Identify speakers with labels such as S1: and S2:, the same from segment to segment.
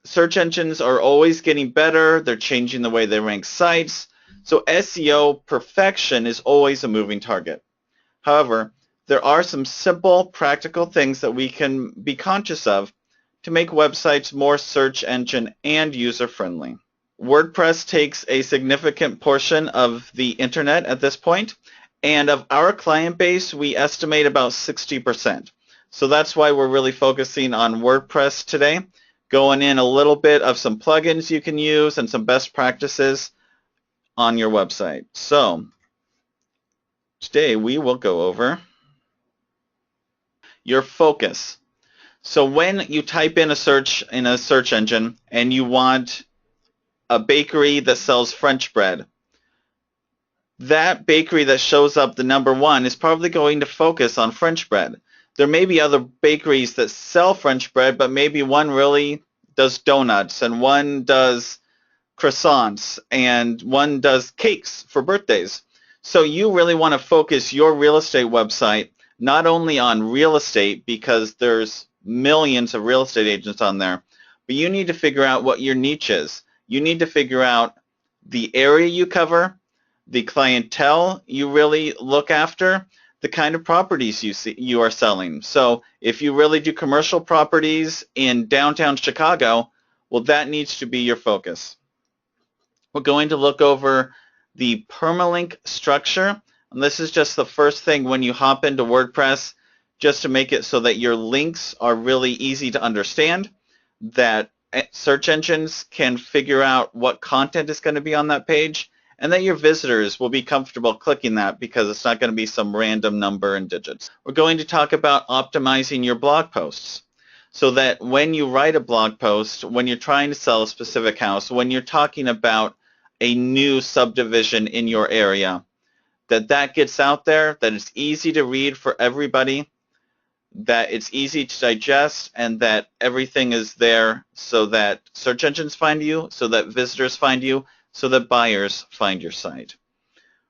S1: search engines are always getting better. They're changing the way they rank sites. So SEO perfection is always a moving target. However, there are some simple, practical things that we can be conscious of to make websites more search engine and user-friendly. WordPress takes a significant portion of the internet at this point, and of our client base, we estimate about 60%. So that's why we're really focusing on WordPress today, going in a little bit of some plugins you can use and some best practices on your website. So today we will go over your focus. So when you type in a search engine and you want a bakery that sells French bread, that bakery that shows up the number one is probably going to focus on French bread. There may be other bakeries that sell French bread, but maybe one really does donuts and one does croissants and one does cakes for birthdays. So you really want to focus your real estate website not only on real estate, because there's millions of real estate agents on there, but you need to figure out what your niche is. You need to figure out the area you cover, the clientele you really look after, the kind of properties you are selling. So if you really do commercial properties in downtown Chicago, well, that needs to be your focus. We're going to look over the permalink structure, and this is just the first thing when you hop into WordPress, just to make it so that your links are really easy to understand, that search engines can figure out what content is going to be on that page, and that your visitors will be comfortable clicking that because it's not going to be some random number and digits. We're going to talk about optimizing your blog posts so that when you write a blog post, when you're trying to sell a specific house, when you're talking about a new subdivision in your area, that gets out there, that it's easy to read for everybody, that it's easy to digest, and that everything is there so that search engines find you, so that visitors find you, so that buyers find your site.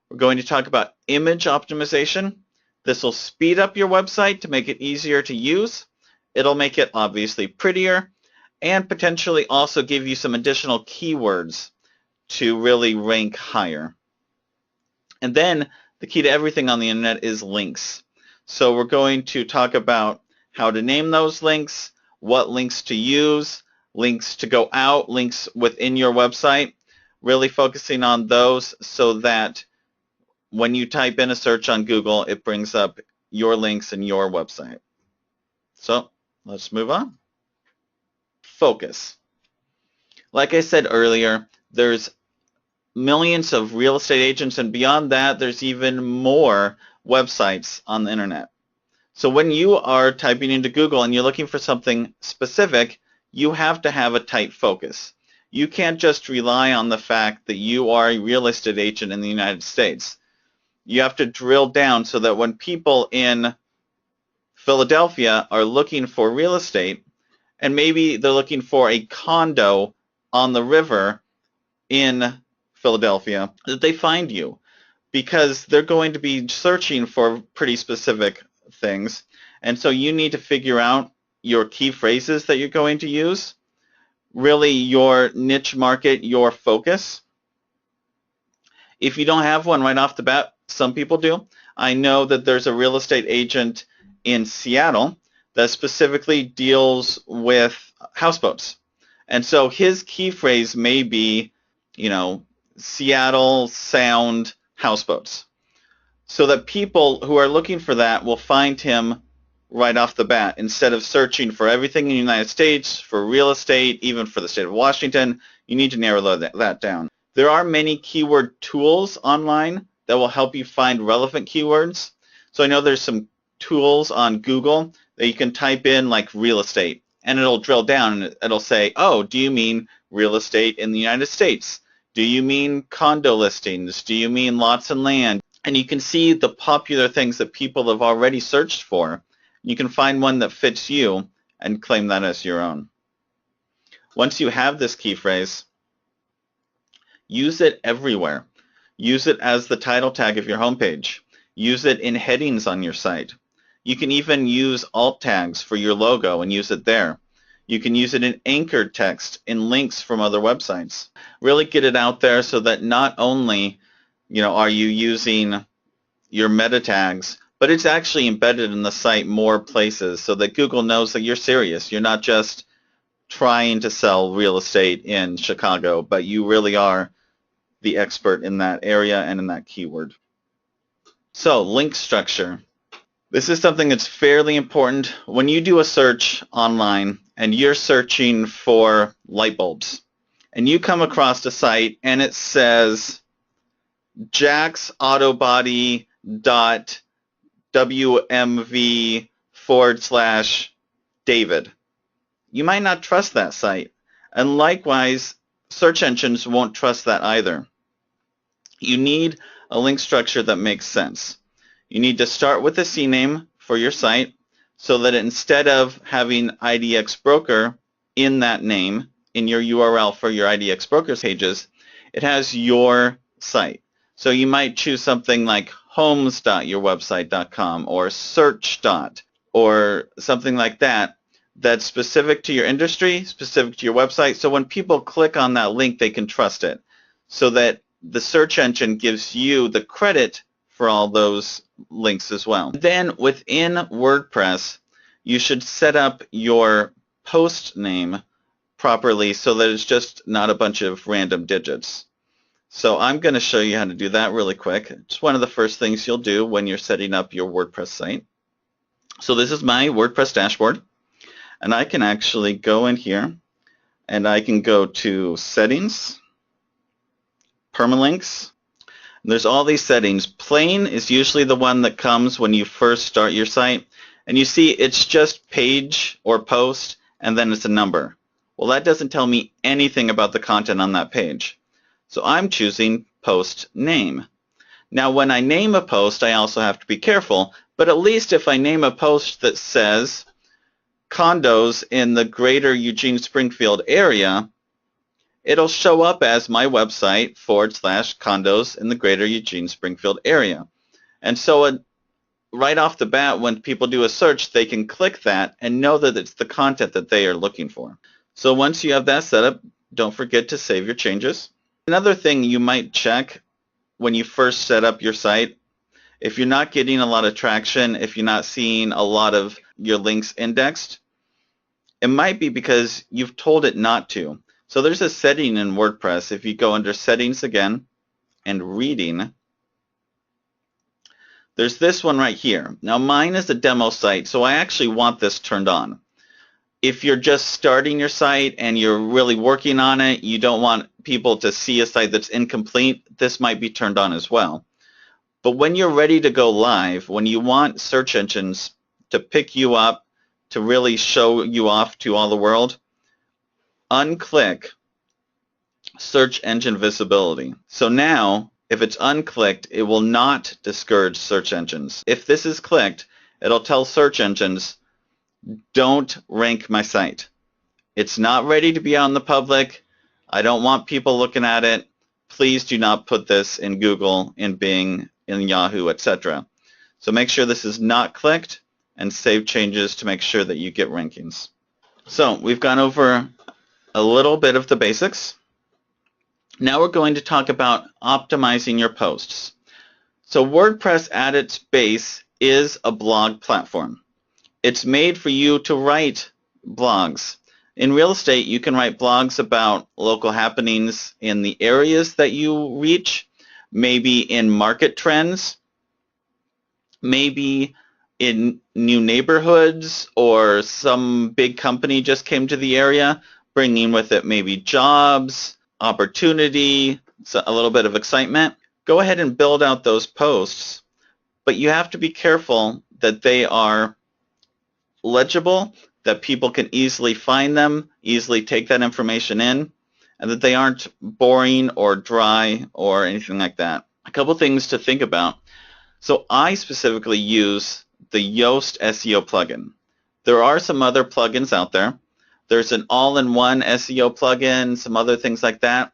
S1: We're going to talk about image optimization. This will speed up your website to make it easier to use. It'll make it obviously prettier and potentially also give you some additional keywords to really rank higher. And then the key to everything on the internet is links. So we're going to talk about how to name those links, what links to use, links to go out, links within your website, really focusing on those so that when you type in a search on Google, it brings up your links in your website. So let's move on. Focus. Like I said earlier, there's millions of real estate agents, and beyond that, there's even more websites on the internet. So when you are typing into Google and you're looking for something specific, you have to have a tight focus. You can't just rely on the fact that you are a real estate agent in the United States. You have to drill down so that when people in Philadelphia are looking for real estate, and maybe they're looking for a condo on the river in Philadelphia, that they find you, because they're going to be searching for pretty specific things. And so you need to figure out your key phrases that you're going to use, really your niche market, your focus. If you don't have one right off the bat, some people do. I know that there's a real estate agent in Seattle that specifically deals with houseboats. And so his key phrase may be, Seattle Sound houseboats, so that people who are looking for that will find him right off the bat. Instead of searching for everything in the United States, for real estate, even for the state of Washington, you need to narrow that down. There are many keyword tools online that will help you find relevant keywords. So I know there's some tools on Google that you can type in like real estate, and it'll drill down and it'll say, oh, do you mean real estate in the United States? Do you mean condo listings? Do you mean lots and land? And you can see the popular things that people have already searched for. You can find one that fits you and claim that as your own. Once you have this key phrase, use it everywhere. Use it as the title tag of your homepage. Use it in headings on your site. You can even use alt tags for your logo and use it there. You can use it in anchored text, in links from other websites. Really get it out there so that not only, are you using your meta tags, but it's actually embedded in the site more places so that Google knows that you're serious. You're not just trying to sell real estate in Chicago, but you really are the expert in that area and in that keyword. So, link structure. This is something that's fairly important. When you do a search online and you're searching for light bulbs, and you come across a site and it says jacksautobody.wmv/David, you might not trust that site. And likewise, search engines won't trust that either. You need a link structure that makes sense. You need to start with a CNAME for your site so that instead of having IDX Broker in that name, in your URL for your IDX Brokers pages, it has your site. So you might choose something like homes.yourwebsite.com or search. Or something like that that's specific to your industry, specific to your website, so when people click on that link, they can trust it, so that the search engine gives you the credit for all those links as well. Then within WordPress, you should set up your post name properly so that it's just not a bunch of random digits. So I'm going to show you how to do that really quick. It's one of the first things you'll do when you're setting up your WordPress site. So this is my WordPress dashboard, and I can actually go in here and I can go to settings, permalinks. There's all these settings. Plain is usually the one that comes when you first start your site, and you see it's just page or post and then it's a number. Well, that doesn't tell me anything about the content on that page. So I'm choosing post name. Now when I name a post, I also have to be careful, but at least if I name a post that says condos in the greater Eugene Springfield area, it'll show up as my website / condos in the greater Eugene Springfield area. And so right off the bat, when people do a search, they can click that and know that it's the content that they are looking for. So once you have that set up, don't forget to save your changes. Another thing you might check when you first set up your site, if you're not getting a lot of traction, if you're not seeing a lot of your links indexed, it might be because you've told it not to. So there's a setting in WordPress. If you go under settings again and reading, there's this one right here. Now mine is a demo site, so I actually want this turned on. If you're just starting your site and you're really working on it, you don't want people to see a site that's incomplete, this might be turned on as well. But when you're ready to go live, when you want search engines to pick you up, to really show you off to all the world, unclick search engine visibility. So now, if it's unclicked, it will not discourage search engines. If this is clicked, it'll tell search engines, don't rank my site. It's not ready to be out in the public. I don't want people looking at it. Please do not put this in Google, in Bing, in Yahoo, etc. So make sure this is not clicked and save changes to make sure that you get rankings. So we've gone over a little bit of the basics. Now we're going to talk about optimizing your posts. So WordPress at its base is a blog platform. It's made for you to write blogs. In real estate, you can write blogs about local happenings in the areas that you reach, maybe in market trends, maybe in new neighborhoods, or some big company just came to the area, bringing with it maybe jobs, opportunity, a little bit of excitement. Go ahead and build out those posts, but you have to be careful that they are legible, that people can easily find them, easily take that information in, and that they aren't boring or dry or anything like that. A couple things to think about. So I specifically use the Yoast SEO plugin. There are some other plugins out there. There's an all-in-one SEO plugin, some other things like that,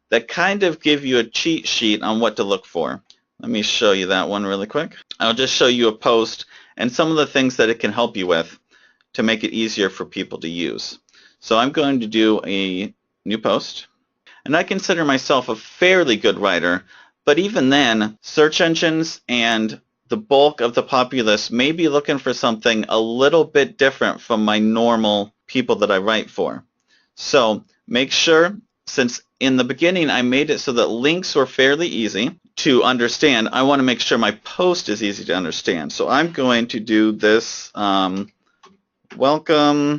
S1: that kind of give you a cheat sheet on what to look for. Let me show you that one really quick. I'll just show you a post and some of the things that it can help you with to make it easier for people to use. So I'm going to do a new post. And I consider myself a fairly good writer, but even then, search engines and the bulk of the populace may be looking for something a little bit different from my normal people that I write for. So make sure, since in the beginning I made it so that links were fairly easy to understand, I want to make sure my post is easy to understand. So I'm going to do this, welcome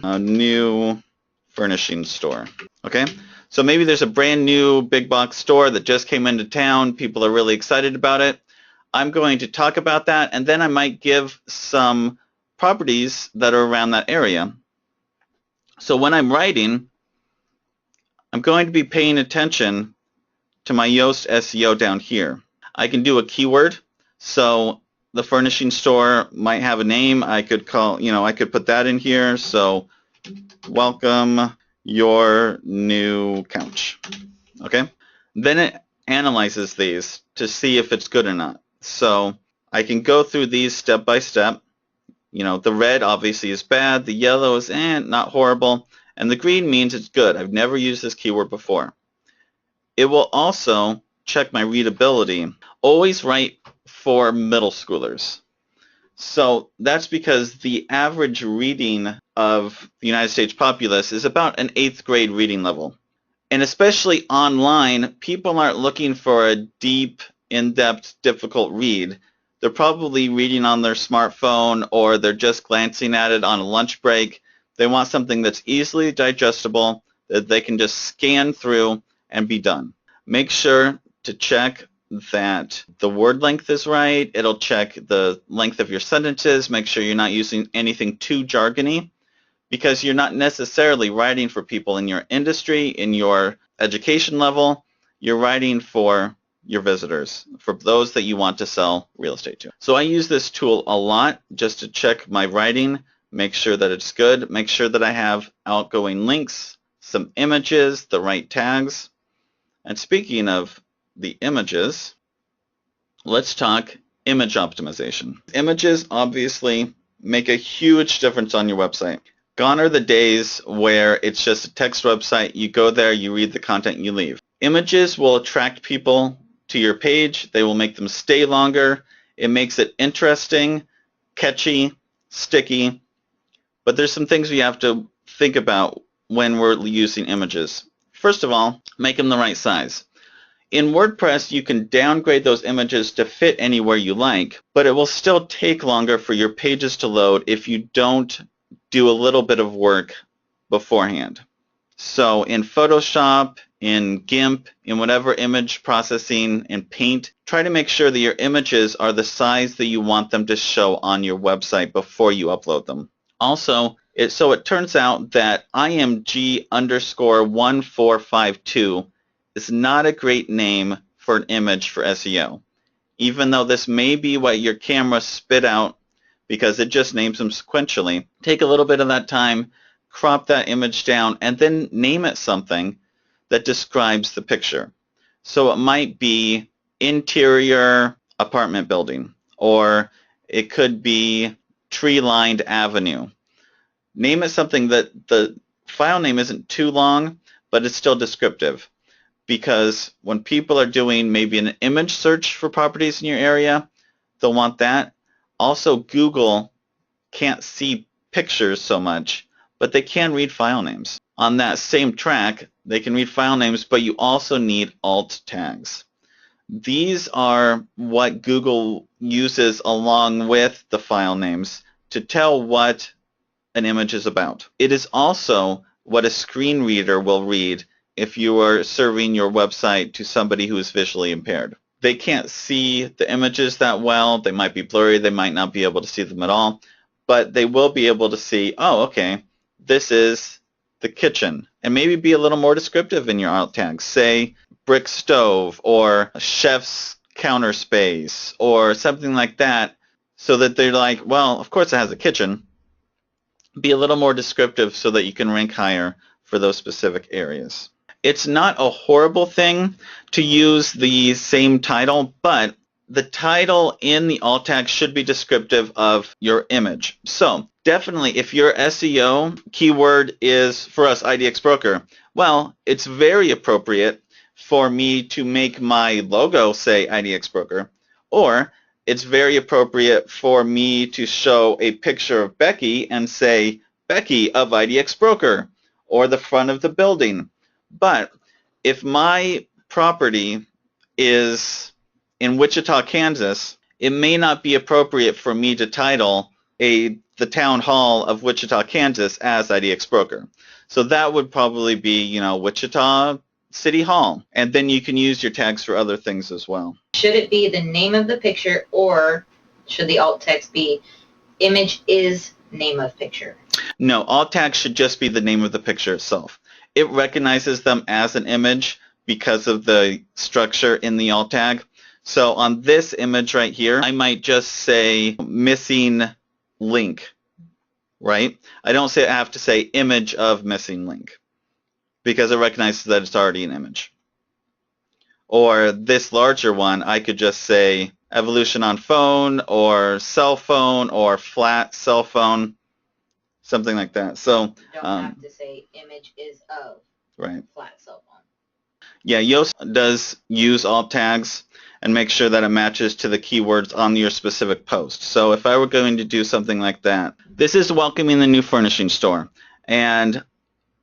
S1: a new furnishing store. Okay, so maybe there's a brand new big box store that just came into town. People are really excited about it. I'm going to talk about that, and then I might give some properties that are around that area. So when I'm writing, I'm going to be paying attention to my Yoast SEO down here. I can do a keyword. So the furnishing store might have a name. I could call, I could put that in here. So welcome your new couch. Okay? Then it analyzes these to see if it's good or not. So I can go through these step by step. The red obviously is bad, the yellow is not horrible, and the green means it's good. I've never used this keyword before. It will also check my readability. Always write for middle schoolers. So that's because the average reading of the United States populace is about an 8th grade reading level. And especially online, people aren't looking for a deep, in-depth, difficult read. They're probably reading on their smartphone, or they're just glancing at it on a lunch break. They want something that's easily digestible, that they can just scan through and be done. Make sure to check that the word length is right. It'll check the length of your sentences. Make sure you're not using anything too jargony, because you're not necessarily writing for people in your industry, in your education level. You're writing for your visitors, for those that you want to sell real estate to. So I use this tool a lot just to check my writing, make sure that it's good, make sure that I have outgoing links, some images, the right tags. And speaking of the images, let's talk image optimization. Images obviously make a huge difference on your website. Gone are the days where it's just a text website. You go there, you read the content, you leave. Images will attract people to your page. They will make them stay longer. It makes it interesting, catchy, sticky. But there's some things we have to think about when we're using images. First of all, make them the right size. In WordPress, you can downgrade those images to fit anywhere you like, but it will still take longer for your pages to load if you don't do a little bit of work beforehand. So in Photoshop, in GIMP, in whatever image processing, in Paint, try to make sure that your images are the size that you want them to show on your website before you upload them. Also, it turns out that img_1452 is not a great name for an image for SEO, even though this may be what your camera spit out, because it just names them sequentially. Take a little bit of that time, crop that image down, and then name it something that describes the picture. So it might be interior apartment building, or it could be tree-lined avenue. Name it something that the file name isn't too long, but it's still descriptive. Because when people are doing maybe an image search for properties in your area, they'll want that. Also, Google can't see pictures so much, but they can read file names. On that same track, they can read file names, but you also need alt tags. These are what Google uses along with the file names to tell what an image is about. It is also what a screen reader will read if you are serving your website to somebody who is visually impaired. They can't see the images that well. They might be blurry. They might not be able to see them at all. But they will be able to see, oh, okay, this is the kitchen. And maybe be a little more descriptive in your alt tags. Say brick stove, or chef's counter space, or something like that, so that they're like, well, of course it has a kitchen. Be a little more descriptive so that you can rank higher for those specific areas. It's not a horrible thing to use the same title, but the title in the alt tag should be descriptive of your image. So definitely, if your SEO keyword is, for us, IDX Broker, well, it's very appropriate for me to make my logo say IDX Broker, or it's very appropriate for me to show a picture of Becky and say, Becky of IDX Broker, or the front of the building. But if my property is in Wichita, Kansas, it may not be appropriate for me to title the town hall of Wichita, Kansas as IDX Broker. So that would probably be, Wichita City Hall. And then you can use your tags for other things as well.
S2: Should it be the name of the picture, or should the alt text be image is name of picture?
S1: No, alt tags should just be the name of the picture itself. It recognizes them as an image because of the structure in the alt tag. So on this image right here, I might just say missing link, right? I don't have to say image of missing link because it recognizes that it's already an image. Or this larger one, I could just say evolution on phone or cell phone or flat cell phone, something like that. So
S2: you don't have to say image is of flat cell phone.
S1: Yeah, Yoast does use alt tags and make sure that it matches to the keywords on your specific post. So if I were going to do something like that, this is welcoming the new furnishing store. And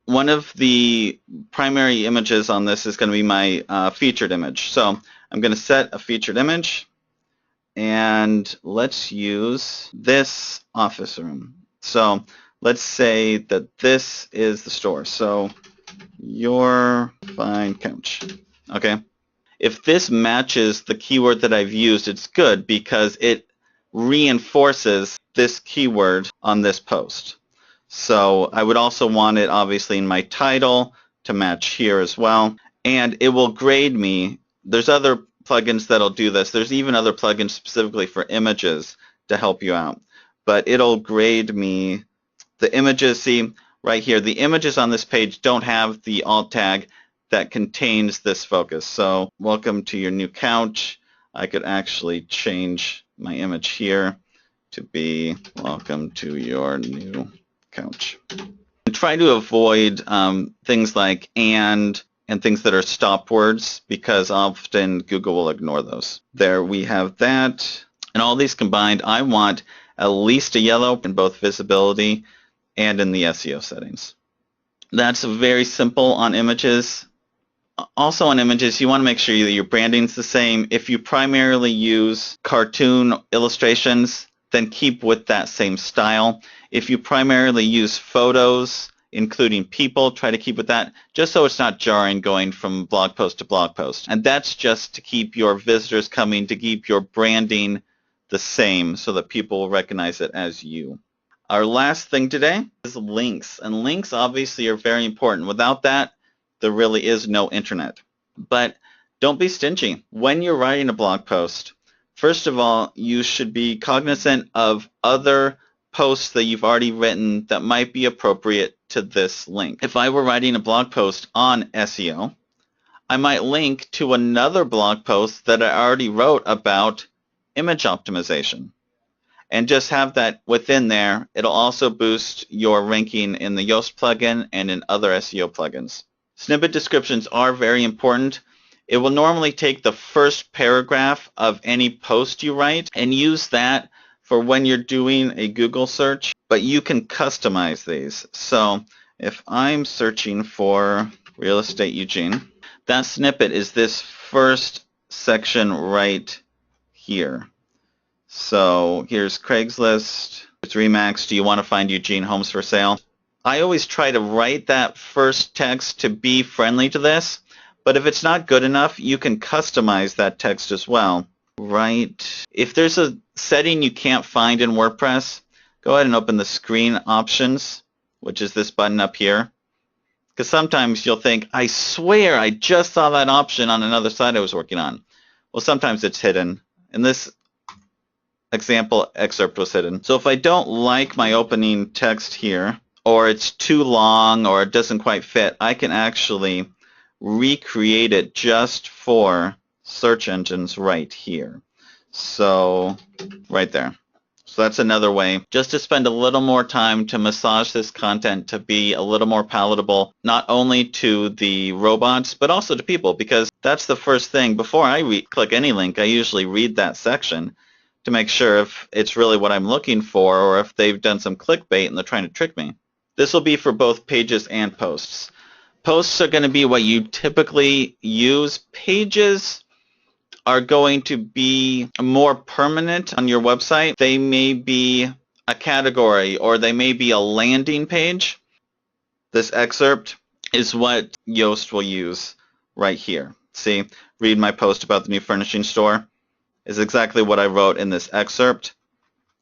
S1: one of the primary images on this is going to be my featured image. So I'm going to set a featured image, and let's use this office room. So let's say that this is the store. So your fine couch. Okay. If this matches the keyword that I've used, it's good because it reinforces this keyword on this post. So I would also want it obviously in my title to match here as well. And it will grade me. There's other plugins that'll do this. There's even other plugins specifically for images to help you out. But it'll grade me the images. See, right here, the images on this page don't have the alt tag that contains this focus. So welcome to your new couch. I could actually change my image here to be welcome to your new couch. And try to avoid things like and things that are stop words because often Google will ignore those. There we have that. And all these combined, I want at least a yellow in both visibility and in the SEO settings. That's very simple on images. Also on images, you want to make sure that your branding's the same. If you primarily use cartoon illustrations, then keep with that same style. If you primarily use photos, including people, try to keep with that, just so it's not jarring going from blog post to blog post. And that's just to keep your visitors coming, to keep your branding the same so that people will recognize it as you. Our last thing today is links. And links obviously are very important. Without that, there really is no internet. But don't be stingy. When you're writing a blog post, first of all, you should be cognizant of other posts that you've already written that might be appropriate to this link. If I were writing a blog post on SEO, I might link to another blog post that I already wrote about image optimization. And just have that within there. It'll also boost your ranking in the Yoast plugin and in other SEO plugins. Snippet descriptions are very important. It will normally take the first paragraph of any post you write and use that for when you're doing a Google search, but you can customize these. So if I'm searching for real estate Eugene, that snippet is this first section right here. So here's Craigslist, it's Remax, do you want to find Eugene homes for sale? I always try to write that first text to be friendly to this, but if it's not good enough, you can customize that text as well. Right. If there's a setting you can't find in WordPress, go ahead and open the screen options, which is this button up here. Because sometimes you'll think, I swear I just saw that option on another site I was working on. Well, sometimes it's hidden. And this example excerpt was hidden. So if I don't like my opening text here, or it's too long, or it doesn't quite fit, I can actually recreate it just for search engines right here. So right there. So that's another way, just to spend a little more time to massage this content to be a little more palatable, not only to the robots, but also to people, because that's the first thing. Before I click any link, I usually read that section to make sure if it's really what I'm looking for or if they've done some clickbait and they're trying to trick me. This will be for both pages and posts. Posts are going to be what you typically use. Pages are going to be more permanent on your website. They may be a category or they may be a landing page. This excerpt is what Yoast will use right here. See, read my post about the new furnishing store is exactly what I wrote in this excerpt,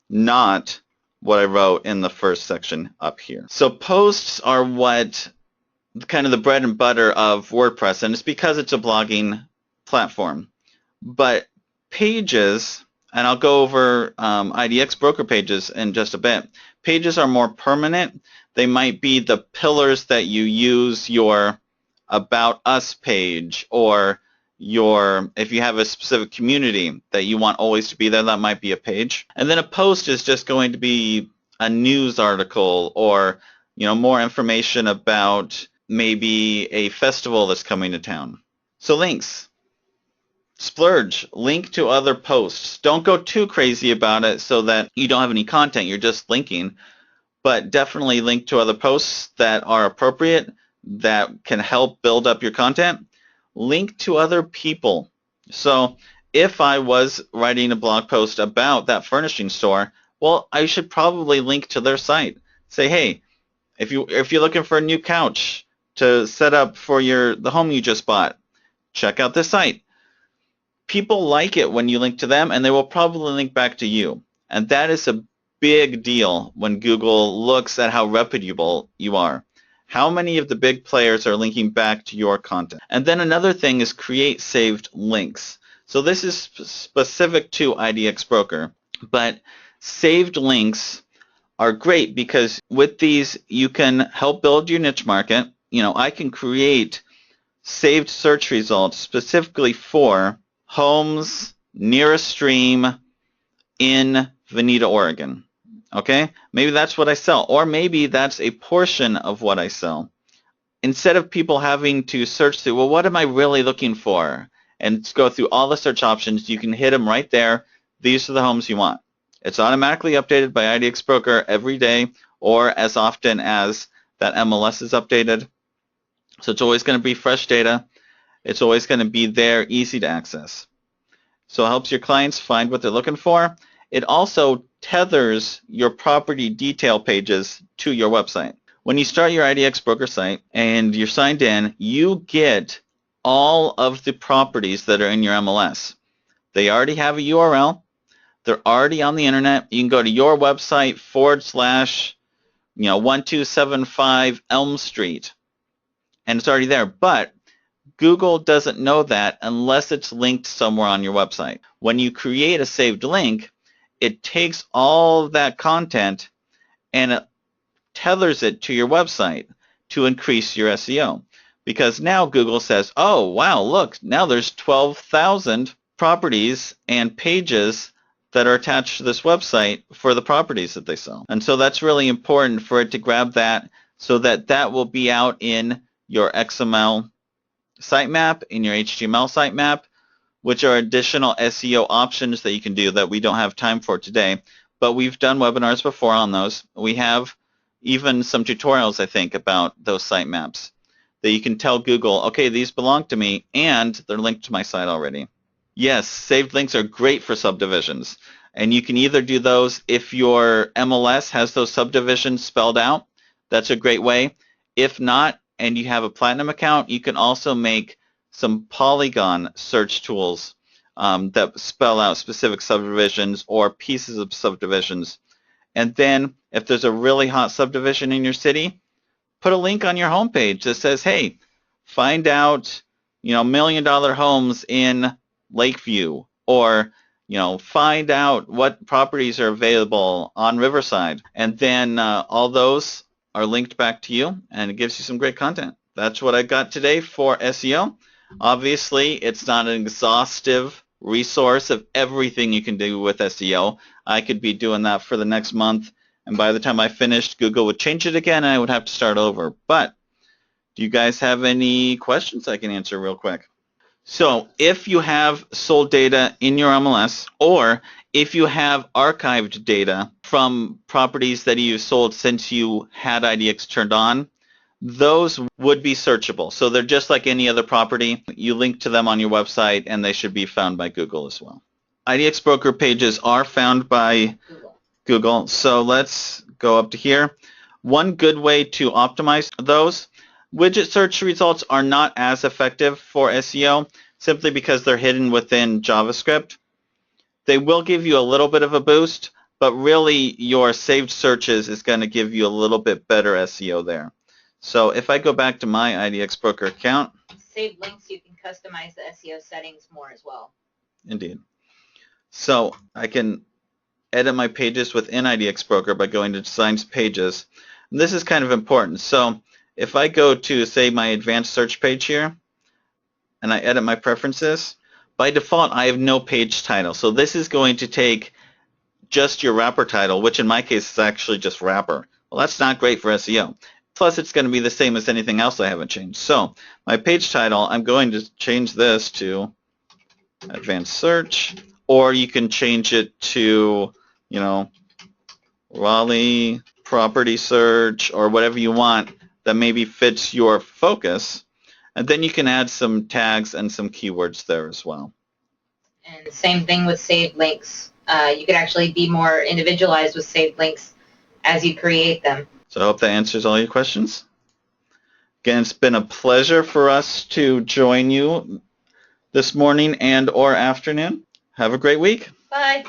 S1: not what I wrote in the first section up here. So posts are what kind of the bread and butter of WordPress, and it's because it's a blogging platform. But pages, and I'll go over IDX broker pages in just a bit. Pages are more permanent. They might be the pillars that you use your About Us page, or if you have a specific community that you want always to be there, that might be a page. And then a post is just going to be a news article or more information about maybe a festival that's coming to town. So links. Splurge, link to other posts. Don't go too crazy about it so that you don't have any content, you're just linking, but definitely link to other posts that are appropriate, that can help build up your content. Link to other people. So if I was writing a blog post about that furnishing store, well, I should probably link to their site. Say, hey, if you're looking for a new couch to set up for the home you just bought, check out this site. People like it when you link to them, and they will probably link back to you. And that is a big deal when Google looks at how reputable you are. How many of the big players are linking back to your content? And then another thing is create saved links. So this is specific to IDX Broker, but saved links are great because with these you can help build your niche market. I can create saved search results specifically for homes near a stream in Veneta, Oregon. Okay? Maybe that's what I sell, or maybe that's a portion of what I sell. Instead of people having to search through, well, what am I really looking for? And go through all the search options, you can hit them right there. These are the homes you want. It's automatically updated by IDX Broker every day or as often as that MLS is updated. So it's always going to be fresh data. It's always going to be there, easy to access. So it helps your clients find what they're looking for. It also tethers your property detail pages to your website. When you start your IDX Broker site and you're signed in, you get all of the properties that are in your MLS. They already have a URL. They're already on the internet. You can go to your website / 1275 Elm Street, and it's already there. But Google doesn't know that unless it's linked somewhere on your website. When you create a saved link, it takes all of that content and it tethers it to your website to increase your SEO. Because now Google says, oh, wow, look, now there's 12,000 properties and pages that are attached to this website for the properties that they sell. And so that's really important for it to grab that so that that will be out in your XML sitemap, in your HTML sitemap, which are additional SEO options that you can do that we don't have time for today. But we've done webinars before on those. We have even some tutorials, I think, about those sitemaps that you can tell Google, okay, these belong to me, and they're linked to my site already. Yes, saved links are great for subdivisions. And you can either do those if your MLS has those subdivisions spelled out. That's a great way. If not, and you have a Platinum account, you can also make some polygon search tools that spell out specific subdivisions or pieces of subdivisions. And then if there's a really hot subdivision in your city, put a link on your homepage that says, hey, find out, $1 million homes in Lakeview, or find out what properties are available on Riverside. And then all those are linked back to you, and it gives you some great content. That's what I got today for SEO. Obviously, it's not an exhaustive resource of everything you can do with SEO. I could be doing that for the next month, and by the time I finished, Google would change it again, and I would have to start over. But do you guys have any questions I can answer real quick? So if you have sold data in your MLS, or if you have archived data from properties that you sold since you had IDX turned on, those would be searchable. So they're just like any other property. You link to them on your website, and they should be found by Google as well. IDX broker pages are found by Google. So let's go up to here. One good way to optimize those, widget search results are not as effective for SEO simply because they're hidden within JavaScript. They will give you a little bit of a boost, but really your saved searches is going to give you a little bit better SEO there. So if I go back to my IDX broker account.
S2: Saved links, you can customize the SEO settings more as well.
S1: Indeed. So I can edit my pages within IDX broker by going to Designs Pages. And this is kind of important. So if I go to, say, my advanced search page here, and I edit my preferences, by default I have no page title. So this is going to take just your wrapper title, which in my case is actually just wrapper. Well, that's not great for SEO. Plus, it's going to be the same as anything else I haven't changed. So my page title, I'm going to change this to Advanced Search, or you can change it to, Raleigh Property Search, or whatever you want that maybe fits your focus. And then you can add some tags and some keywords there as well.
S2: And same thing with saved links. You can actually be more individualized with saved links as you create them.
S1: So I hope that answers all your questions. Again, it's been a pleasure for us to join you this morning and or afternoon. Have a great week.
S2: Bye.